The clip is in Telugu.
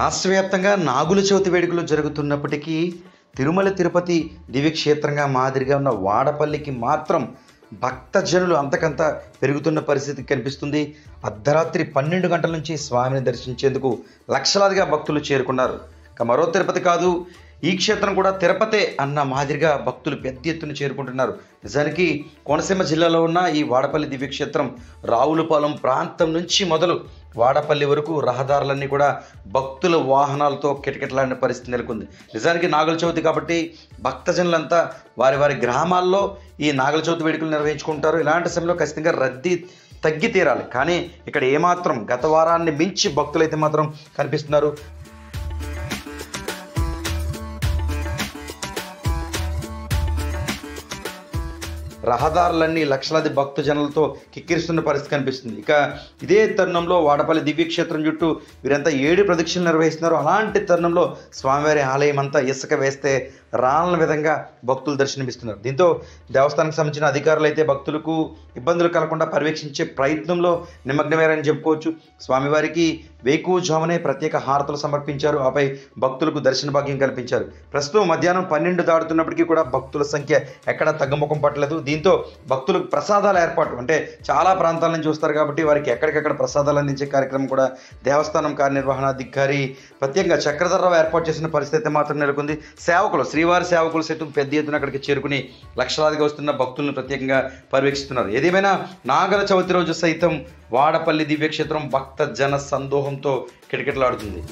రాష్ట్ర వ్యాప్తంగా నాగుల చవితి వేడుకలు జరుగుతున్నప్పటికీ తిరుమల తిరుపతి దివ్యక్షేత్రంగా మాదిరిగా ఉన్న వాడపల్లికి మాత్రం భక్తజనులు అంతకంత పెరుగుతున్న పరిస్థితి కనిపిస్తుంది. అర్ధరాత్రి 12 గంటల నుంచి స్వామిని దర్శించేందుకు లక్షలాదిగా భక్తులు చేరుకున్నారు. మరో తిరుపతి కాదు, ఈ క్షేత్రం కూడా తిరుపతే అన్న మాదిరిగా భక్తులు పెద్ద ఎత్తున చేరుకుంటున్నారు. నిజానికి కోనసీమ జిల్లాలో ఉన్న ఈ వాడపల్లి దివ్యక్షేత్రం రావులపాలెం ప్రాంతం నుంచి మొదలు వాడపల్లి వరకు రహదారులన్నీ కూడా భక్తుల వాహనాలతో కిటకిటలాడిన పరిస్థితి నెలకొంది. నిజానికి నాగుల చవితి కాబట్టి భక్తజనులంతా వారి వారి గ్రామాల్లో ఈ నాగుల చవితి వేడుకలు నిర్వహించుకుంటారు. ఇలాంటి సమయంలో ఖచ్చితంగా రద్దీ తగ్గి తీరాలి. కానీ ఇక్కడ ఏమాత్రం గత వారాన్ని మించి భక్తులైతే మాత్రం కనిపిస్తున్నారు. రహదారులన్నీ లక్షలాది భక్తజనులతో కిక్కిరిస్తున్న పరిస్థితి కనిపిస్తుంది. ఇక ఇదే తరుణంలో వాడపల్లి దివ్యక్షేత్రం చుట్టూ వీరంతా 7 ప్రదక్షిణలు నిర్వహిస్తున్నారు. అలాంటి తరుణంలో స్వామివారి ఆలయం అంతా ఇసుక వేస్తే రాళ్ళ విధంగా భక్తులు దర్శనమిస్తున్నారు. దీంతో దేవస్థానానికి సంబంధించిన అధికారులు అయితే భక్తులకు ఇబ్బందులు కలగకుండా పర్యవేక్షించే ప్రయత్నంలో నిమగ్నమయ్యారని చెప్పుకోవచ్చు. స్వామివారికి వేకువజామునే ప్రత్యేక హారతులు సమర్పించారు. ఆపై భక్తులకు దర్శన భాగ్యం కల్పించారు. ప్రస్తుతం మధ్యాహ్నం 12 దాటుతున్నప్పటికీ కూడా భక్తుల సంఖ్య ఎక్కడా తగ్గుముఖం పట్టలేదు. దీంతో భక్తులకు ప్రసాదాల ఏర్పాటు, అంటే చాలా ప్రాంతాల నుంచి వస్తారు కాబట్టి వారికి ఎక్కడికెక్కడ ప్రసాదాలు అందించే కార్యక్రమం కూడా దేవస్థానం కార్యనిర్వహణాధికారి ప్రత్యేకంగా చక్రధర్రావు ఏర్పాటు చేసిన పరిస్థితి మాత్రం నెలకొంది. సేవకులు, శ్రీవారి సేవకులు సైతం పెద్ద ఎత్తున అక్కడికి చేరుకుని లక్షలాదిగా వస్తున్న భక్తులను ప్రత్యేకంగా పర్యవేక్షిస్తున్నారు. ఏదేమైనా నాగల చవితి రోజు సైతం వాడపల్లి దివ్యక్షేత్రం భక్త జన సందోహంతో కిటకిటలాడుతుంది.